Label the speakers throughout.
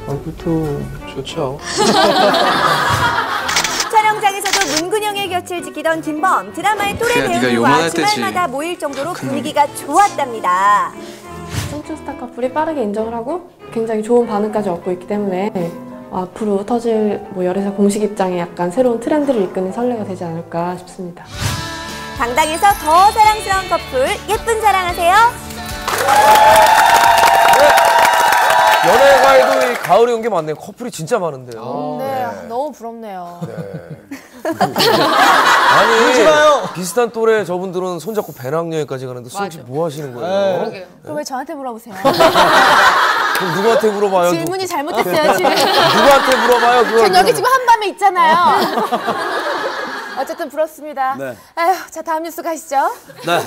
Speaker 1: 얼굴도 좋죠.
Speaker 2: 촬영장에서도 문근영의 곁을 지키던 김범. 드라마의 또래 배우들과 주말마다 모일 정도로 분위기가 좋았답니다.
Speaker 3: 청춘스타 커플이 빠르게 인정을 하고 굉장히 좋은 반응까지 얻고 있기 때문에 앞으로 터질 열애사 공식 입장에 약간 새로운 트렌드를 이끄는 선례가 되지 않을까 싶습니다.
Speaker 2: 당당해서 더 사랑스러운 커플, 예쁜 사랑하세요.
Speaker 4: 연애가에도 이 가을에 온 게 많네요. 커플이 진짜 많은데요.
Speaker 5: 네, 너무 부럽네요.
Speaker 4: 아니, 비슷한 또래 저분들은 손잡고 배낭여행까지 가는데 도대체 뭐 하시는 거예요?
Speaker 5: 그럼 왜 저한테 물어보세요?
Speaker 4: 그럼 누구한테 물어봐요?
Speaker 5: 질문이 잘못됐어요, 지금.
Speaker 4: 누구한테 물어봐요? 그걸.
Speaker 5: 전 여기 지금 한밤에 있잖아요. 어쨌든 부럽습니다.
Speaker 6: 네.
Speaker 5: 아휴, 자, 다음 뉴스 가시죠.
Speaker 6: 네,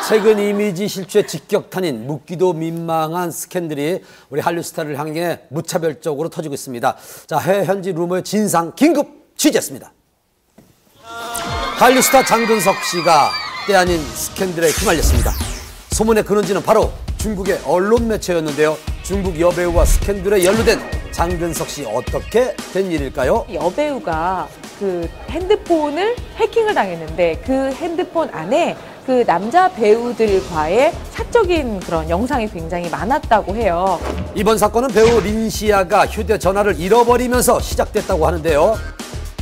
Speaker 6: 최근 이미지 실추에 직격탄인 묻기도 민망한 스캔들이 우리 한류 스타를 향해 무차별적으로 터지고 있습니다. 자, 해외 현지 루머의 진상 긴급 취재했습니다. 한류 스타 장근석 씨가 때 아닌 스캔들에 휘말렸습니다. 소문의 근원지는 바로 중국의 언론 매체였는데요. 중국 여배우와 스캔들에 연루된 장근석 씨, 어떻게 된 일일까요?
Speaker 7: 여배우가 그 핸드폰을 해킹을 당했는데 그 핸드폰 안에 그 남자 배우들과의 사적인 그런 영상이 굉장히 많았다고 해요.
Speaker 6: 이번 사건은 배우 린시아가 휴대전화를 잃어버리면서 시작됐다고 하는데요.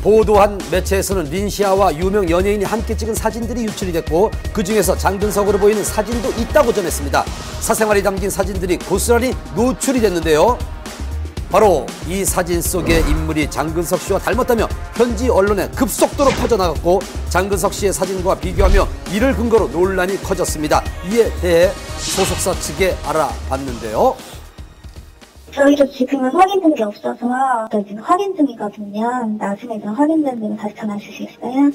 Speaker 6: 보도한 매체에서는 린시아와 유명 연예인이 함께 찍은 사진들이 유출이 됐고 그중에서 장근석으로 보이는 사진도 있다고 전했습니다. 사생활이 담긴 사진들이 고스란히 노출이 됐는데요. 바로 이 사진 속의 인물이 장근석 씨와 닮았다며 현지 언론에 급속도로 퍼져나갔고 장근석 씨의 사진과 비교하며 이를 근거로 논란이 커졌습니다. 이에 대해 소속사 측에 알아봤는데요.
Speaker 8: 저희도 지금은 확인된 게 없어서 지금 확인 중이거든요. 나중에 확인된 대로 다시 전화 주시겠어요?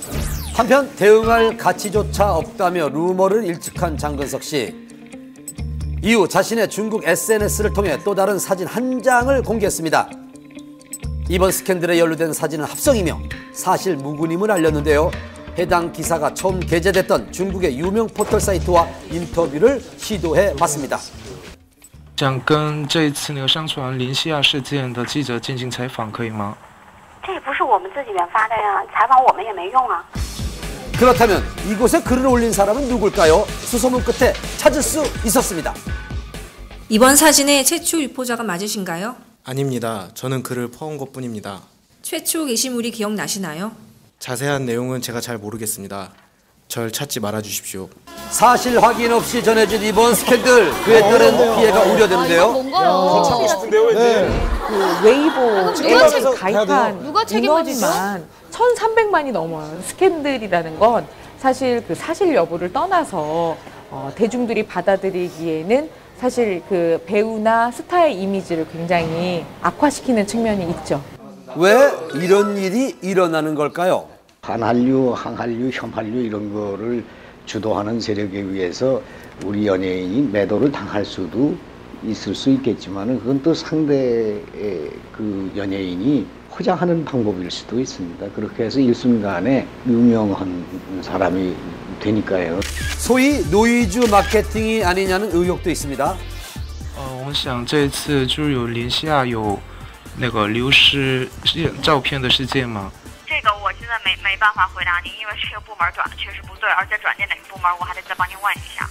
Speaker 6: 한편 대응할 가치조차 없다며 루머를 일축한 장근석 씨. 이후 자신의 중국 SNS를 통해 또 다른 사진 한 장을 공개했습니다. 이번 스캔들에 연루된 사진은 합성이며 사실 무근임을 알렸는데요. 해당 기사가 처음 게재됐던 중국의 유명 포털 사이트와 인터뷰를 시도해봤습니다.
Speaker 1: 想跟这一次上传林西亚事件的记者进行采访，可以吗？
Speaker 9: 这也不是我们自己原发的呀，采访我们也没用啊。
Speaker 6: 그렇다면 이곳에 글을 올린 사람은 누굴까요? 수소문 끝에 찾을 수 있었습니다.
Speaker 10: 이번 사진의 최초 유포자가 맞으신가요?
Speaker 11: 아닙니다. 저는 글을 퍼온 것뿐입니다.
Speaker 10: 최초 게시물이 기억나시나요?
Speaker 11: 자세한 내용은 제가 잘 모르겠습니다. 절 찾지 말아주십시오.
Speaker 6: 사실 확인 없이 전해진 이번 스캔들, 그에 따른 피해가 우려되는데요.
Speaker 5: 더
Speaker 4: 찾고 싶은데요, 왠지.
Speaker 7: 그 웨이보에 가입한 인원만 1,300만이 넘어요. 스캔들이라는 건 사실 그 사실 여부를 떠나서 대중들이 받아들이기에는 사실 그 배우나 스타의 이미지를 굉장히 악화시키는 측면이 있죠.
Speaker 6: 왜 이런 일이 일어나는 걸까요?
Speaker 12: 반한류, 항한류, 혐한류 이런 거를 주도하는 세력에 의해서 우리 연예인이 매도를 당할 수도 있을 수 있겠지만 그건 또 상대의 그 연예인이 포장하는 방법일 수도 있습니다. 그렇게 해서 일순간에 유명한 사람이 되니까요.
Speaker 6: 소위 노이즈 마케팅이 아니냐는 의혹도 있습니다.
Speaker 1: 我想这一次就是有林西亚有那个流失照片的事件吗？
Speaker 9: 这个我现在没办法回答您，因为这个部门转的确实不对，而且转接哪个部门我还得再帮您问一下。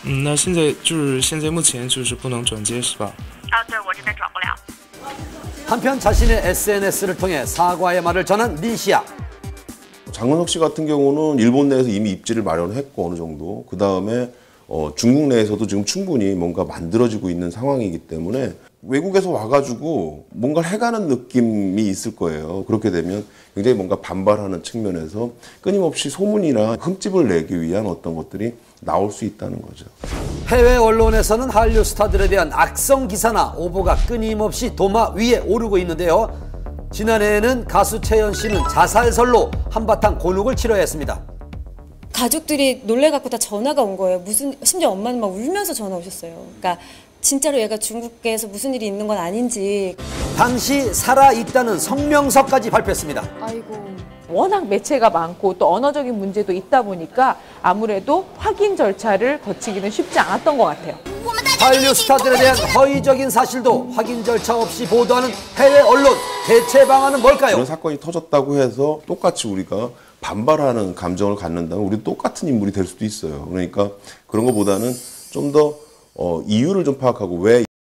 Speaker 1: 那现在目前就是不能转接是吧？
Speaker 9: 对，我这边转不了。
Speaker 6: 한편 자신의 SNS를 통해 사과의 말을 전한 린시아.
Speaker 13: 장근석 씨 같은 경우는 일본 내에서 이미 입지를 마련했고 어느 정도 그 다음에 중국 내에서도 지금 충분히 뭔가 만들어지고 있는 상황이기 때문에 외국에서 와가지고 뭔가를 해가는 느낌이 있을 거예요. 그렇게 되면 굉장히 뭔가 반발하는 측면에서 끊임없이 소문이나 흠집을 내기 위한 어떤 것들이 나올 수 있다는 거죠.
Speaker 6: 해외 언론에서는 한류 스타들에 대한 악성 기사나 오보가 끊임없이 도마 위에 오르고 있는데요. 지난해에는 가수 채연 씨는 자살설로 한바탕 곤혹을 치러야 했습니다.
Speaker 14: 가족들이 놀래갖고 다 전화가 온 거예요. 심지어 엄마는 막 울면서 전화 오셨어요. 그러니까 진짜로 얘가 중국에서 무슨 일이 있는 건 아닌지.
Speaker 6: 당시 살아있다는 성명서까지 발표했습니다.
Speaker 5: 아이고.
Speaker 7: 워낙 매체가 많고 또 언어적인 문제도 있다 보니까 아무래도 확인 절차를 거치기는 쉽지 않았던 것 같아요.
Speaker 6: 한류 스타들에 대한 허위적인 사실도 확인 절차 없이 보도하는 해외 언론. 대체 방안은 뭘까요?
Speaker 13: 이런 사건이 터졌다고 해서 똑같이 우리가 반발하는 감정을 갖는다면 우리 똑같은 인물이 될 수도 있어요. 그러니까 그런 것보다는 좀 더 이유를 좀 파악하고 왜